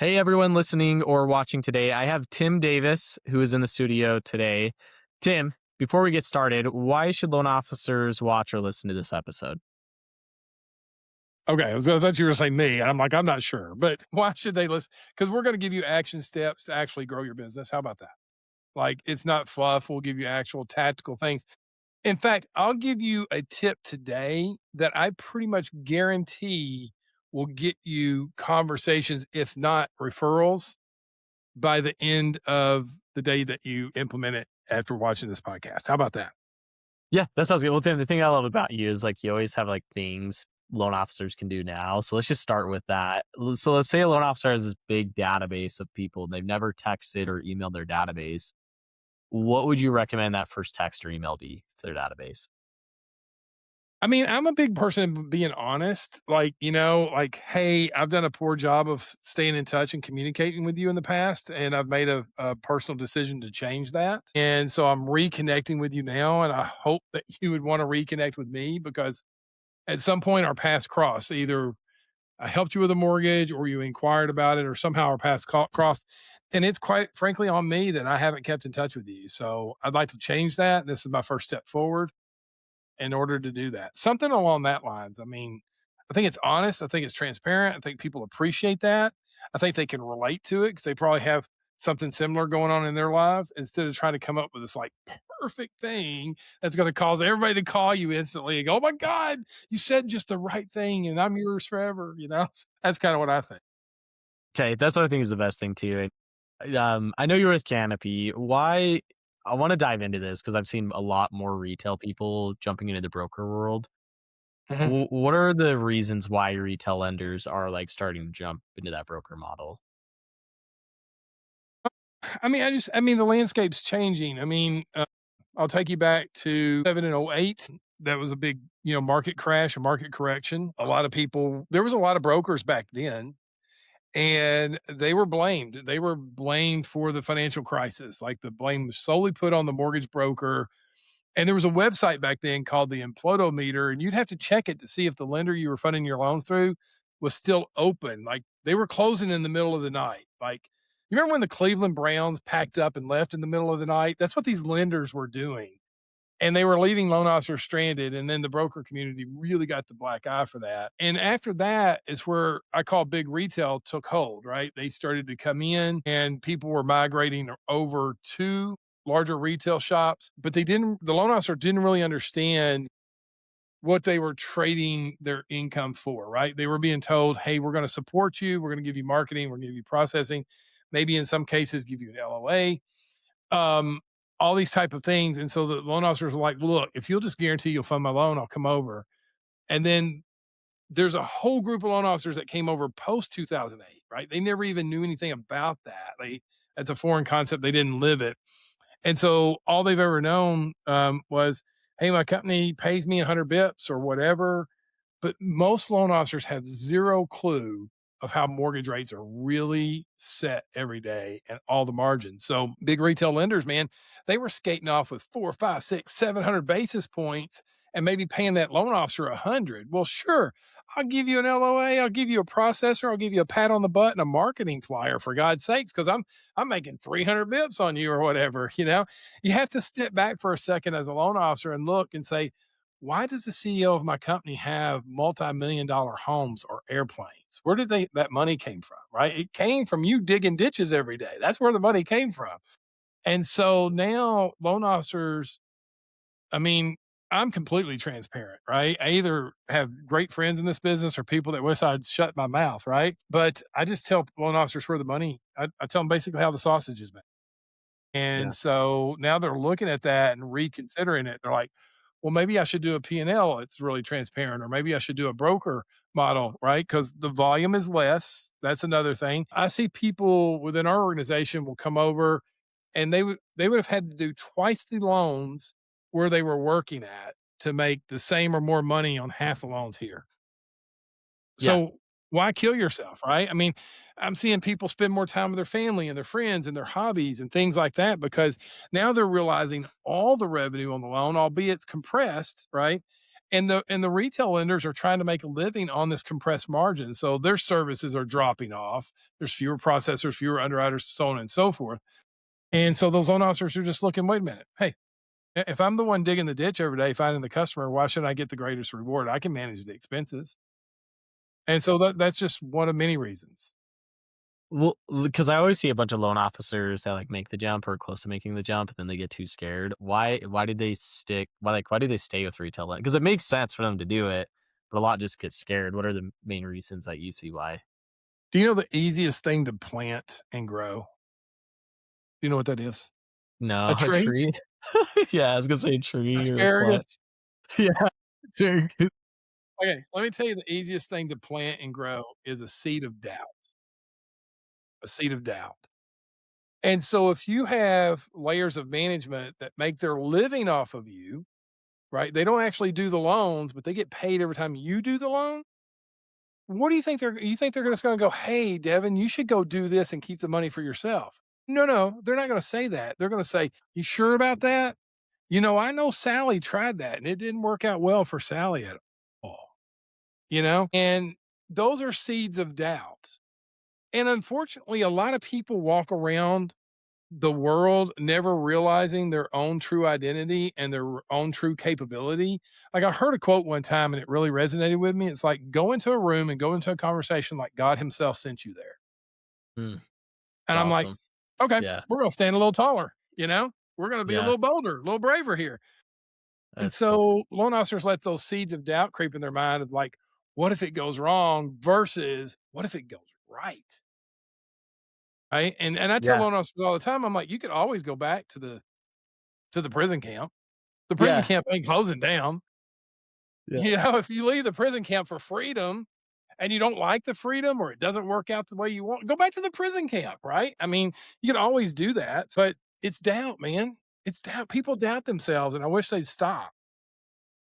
Hey, everyone listening or watching today. I have Tim Davis, who is in the studio today. Tim, before we get started, why should loan officers watch or listen to this episode? Okay, I thought you were saying me, and I'm like, I'm not sure, but why should they listen? Because we're going to give you action steps to actually grow your business. How about that? Like, it's not fluff. We'll give you actual tactical things. In fact, I'll give you a tip today that I pretty much guarantee will get you conversations, if not referrals, by the end of the day that you implement it after watching this podcast. How about that? Yeah, that sounds good. Well, Tim, the thing I love about you is like you always have like things loan officers can do now. So let's just start with that. So let's say a loan officer has this big database of people and they've never texted or emailed their database. What would you recommend that first text or email be to their database? I mean, I'm a big person of being honest. Like, like, hey, I've done a poor job of staying in touch and communicating with you in the past, and I've made a personal decision to change that. And so I'm reconnecting with you now, and I hope that you would want to reconnect with me because at some point our paths cross. Either I helped you with a mortgage or you inquired about it, or somehow our paths crossed. And it's quite frankly on me that I haven't kept in touch with you. So I'd like to change that. This is my first step forward in order to do that. Something along that lines. I mean, I think it's honest. I think it's transparent. I think people appreciate that. I think they can relate to it because they probably have something similar going on in their lives instead of trying to come up with this like perfect thing that's going to cause everybody to call you instantly and go, oh my God, you said just the right thing and I'm yours forever. That's kind of what I think. Okay, that's what I think is the best thing too. I know you're with Canopy. Why? I want to dive into this because I've seen a lot more retail people jumping into the broker world. Mhm. What are the reasons why retail lenders are like starting to jump into that broker model? I mean, the landscape's changing. I mean, I'll take you back to 07 and '08. That was a big, market crash, a market correction. A lot of people, there was a lot of brokers back then, and they were blamed. They were blamed for the financial crisis. Like the blame was solely put on the mortgage broker. And there was a website back then called the Implodometer, and you'd have to check it to see if the lender you were funding your loans through was still open. Like they were closing in the middle of the night. Like, you remember when the Cleveland Browns packed up and left in the middle of the night? That's what these lenders were doing. And they were leaving loan officers stranded. And then the broker community really got the black eye for that. And after that is where I call big retail took hold, right? They started to come in and people were migrating over to larger retail shops, but the loan officer didn't really understand what they were trading their income for, right? They were being told, hey, we're going to support you. We're going to give you marketing. We're going to give you processing, maybe in some cases give you an LOA, um, all these type of things. And so the loan officers were like, look, if you'll just guarantee you'll fund my loan, I'll come over. And then there's a whole group of loan officers that came over post 2008, right? They never even knew anything about that. That's a foreign concept. They didn't live it. And so all they've ever known was, hey, my company pays me 100 bips or whatever. But most loan officers have zero clue of how mortgage rates are really set every day and all the margins. So big retail lenders, man, they were skating off with 4, 5, 6, 700 basis points and maybe paying that loan officer 100. Well, sure, I'll give you an LOA, I'll give you a processor, I'll give you a pat on the butt and a marketing flyer for God's sakes, because I'm making 300 bips on you or whatever. You have to step back for a second as a loan officer and look and say, why does the CEO of my company have multi-million dollar homes or airplanes? Where did that money came from, right? It came from you digging ditches every day. That's where the money came from. And so now loan officers, I mean, I'm completely transparent, right? I either have great friends in this business or people that wish I'd shut my mouth, right? But I just tell loan officers where the money, I tell them basically how the sausage is made. And Yeah. so now they're looking at that and reconsidering it. They're like, well, maybe I should do a P&L. It's really transparent, or maybe I should do a broker model, right? Because the volume is less. That's another thing. I see people within our organization will come over and they would have had to do twice the loans where they were working at to make the same or more money on half the loans here. Yeah. So why kill yourself, right? I mean, I'm seeing people spend more time with their family and their friends and their hobbies and things like that because now they're realizing all the revenue on the loan, albeit it's compressed, right? And the retail lenders are trying to make a living on this compressed margin, so their services are dropping off. There's fewer processors, fewer underwriters, so on and so forth. And so those loan officers are just looking, wait a minute, hey, if I'm the one digging the ditch every day, finding the customer, why should I get the greatest reward? I can manage the expenses. And so that's just one of many reasons. Well, because I always see a bunch of loan officers that, like, make the jump or close to making the jump, and then they get too scared. Why did they stick why do they stay with retail Because it makes sense for them to do it, but a lot just get scared. What are the main reasons that you see why? Do you know the easiest thing to plant and grow? Do you know what that is? A No, a tree? tree? Yeah, I was gonna say a tree or a plant. Asparagus? Yeah, sure. Okay, let me tell you the easiest thing to plant and grow is a seed of doubt, a seed of doubt. And so if you have layers of management that make their living off of you, right? They don't actually do the loans, but they get paid every time you do the loan. What do you think they're just going to go, "Hey, Devin, you should go do this and keep the money for yourself." No, no, they're not going to say that. They're going to say, "You sure about that? I know Sally tried that and it didn't work out well for Sally at all." And those are seeds of doubt. And unfortunately, a lot of people walk around the world never realizing their own true identity and their own true capability. Like I heard a quote one time and it really resonated with me. It's like go into a room and go into a conversation like God himself sent you there. Mm, it's And I'm like, awesome. okay, Yeah, we're going to stand a little taller, we're going to be a yeah, little bolder, a little braver here. And that's cool. so loan officers let those seeds of doubt creep in their mind of like, what if it goes wrong versus what if it goes right? Right. And I tell Yeah, loan officers all the time, I'm like, you could always go back to the prison camp. The prison yeah, camp ain't closing down. yeah. If you leave the prison camp for freedom and you don't like the freedom or it doesn't work out the way you want, go back to the prison camp, right? I mean, you can always do that. But it's doubt, man. It's doubt. People doubt themselves, and I wish they'd stop.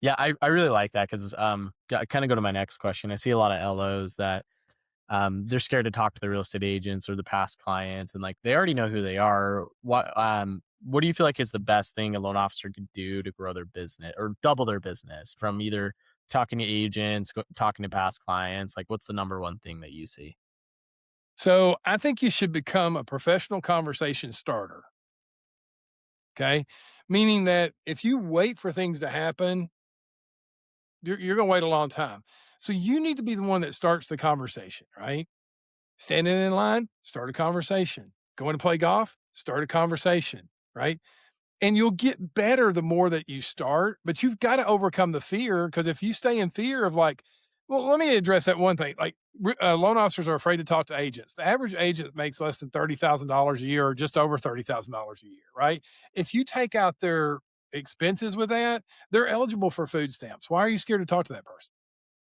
Yeah, I really like that 'cause, kinda go to my next question. I see a lot of LOs that, they're scared to talk to the real estate agents or the past clients, and, like, they already know who they are. What do you feel like is the best thing a loan officer could do to grow their business or double their business from either talking to agents, talking to past clients? Like, what's the number one thing that you see? So I think you should become a professional conversation starter. Okay. Meaning that if you wait for things to happen, you're going to wait a long time. So you need to be the one that starts the conversation, right? Standing in line, start a conversation. Going to play golf, start a conversation, right? And you'll get better the more that you start, but you've got to overcome the fear because if you stay in fear of like, well, let me address that one thing. Like loan officers are afraid to talk to agents. The average agent makes less than $30,000 a year or just over $30,000 a year, right? If you take out their expenses with that, they're eligible for food stamps. Why are you scared to talk to that person?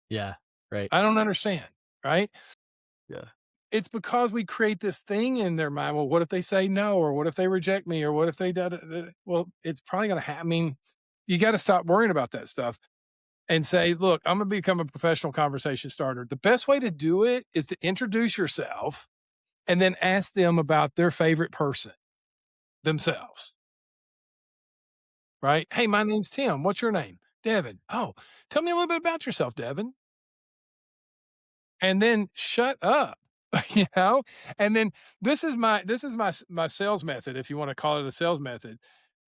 Yeah, right. I don't understand, right? Yeah. It's because we create this thing in their mind. Well, what if they say no? Or what if they reject me? Or what if they da, da, da, da? Well, it's probably going to happen. I mean, you got to stop worrying about that stuff and say, look, I'm going to become a professional conversation starter. The best way to do it is to introduce yourself and then ask them about their favorite person themselves, right? Hey, my name's Tim. What's your name? Devin. Oh, tell me a little bit about yourself, Devin. And then shut up. you know and then this is my sales method, if you want to call it a sales method.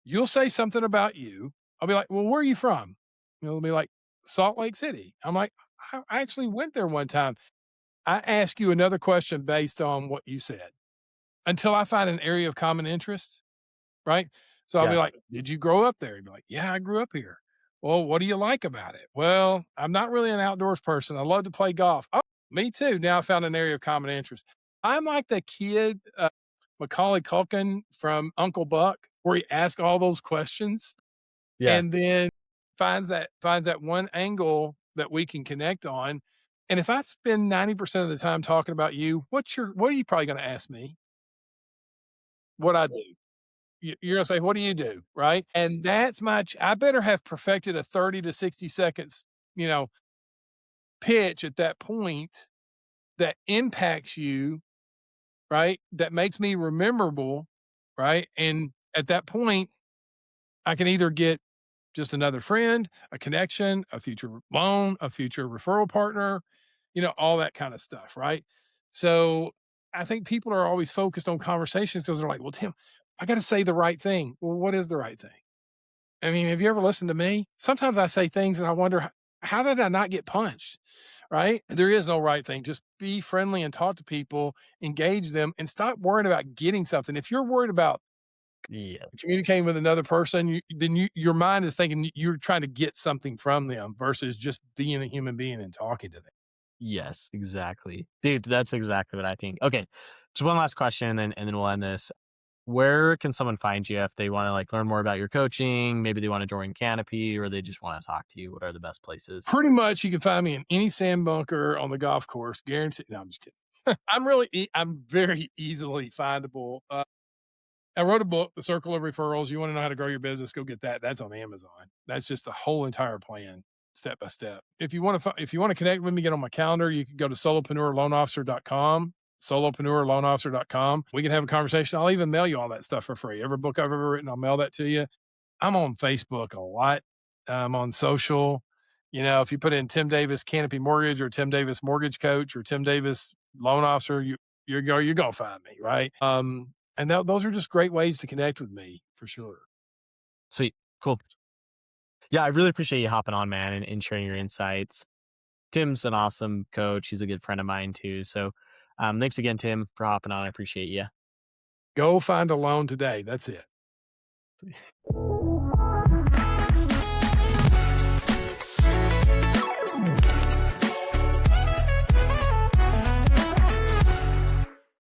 You'll say something about you. I'll be like, well, where are you from? They'll be like, Salt Lake City. I'm like, I actually went there one time. I ask you another question based on what you said until I find an area of common interest, right? So I'll be Yeah. like, did you grow up there? You'd be like, yeah, I grew up here. Well, what do you like about it? Well, I'm not really an outdoors person. I love to play golf. Oh, me too. Now I found an area of common interest. I'm like the kid, Macaulay Culkin from Uncle Buck, where he asks all those questions Yeah. and then finds that one angle that we can connect on. And if I spend 90% of the time talking about you, what are you probably going to ask me? What I do? You're gonna say, "What do you do?" Right? And that's I better have perfected a 30 to 60 seconds, you know, pitch at that point that impacts you, right? That makes me rememberable, right? And at that point, I can either get just another friend, a connection, a future loan, a future referral partner, all that kind of stuff, right? So I think people are always focused on conversations because they're like, well, Tim, I got to say the right thing. Well, what is the right thing? I mean, have you ever listened to me? Sometimes I say things and I wonder, how did I not get punched? Right? There is no right thing. Just be friendly and talk to people, engage them, and stop worrying about getting something. If you're worried about Yeah. communicating with another person, your mind is thinking you're trying to get something from them versus just being a human being and talking to them. Yes, exactly. Dude, that's exactly what I think. Okay. Just one last question and then we'll end this. Where can someone find you if they want to like learn more about your coaching? Maybe they want to join Canopy or they just want to talk to you. What are the best places? Pretty much, you can find me in any sand bunker on the golf course. Guaranteed. No, I'm just kidding. I'm very easily findable. I wrote a book, The Circle of Referrals. You want to know how to grow your business? Go get that. That's on Amazon. That's just the whole entire plan, step by step. If you want to connect with me, get on my calendar. You can go to solopreneurloanofficer.com. Solopreneurloanofficer.com. We can have a conversation. I'll even mail you all that stuff for free. Every book I've ever written, I'll mail that to you. I'm on Facebook a lot. I'm on social. If you put in Tim Davis Canopy Mortgage or Tim Davis Mortgage Coach or Tim Davis Loan Officer, you're gonna find me, right? And those are just great ways to connect with me for sure. Sweet. Cool. Yeah, I really appreciate you hopping on, man, and sharing your insights. Tim's an awesome coach. He's a good friend of mine too. So thanks again, Tim, for hopping on. I appreciate you. Go find a loan today. That's it.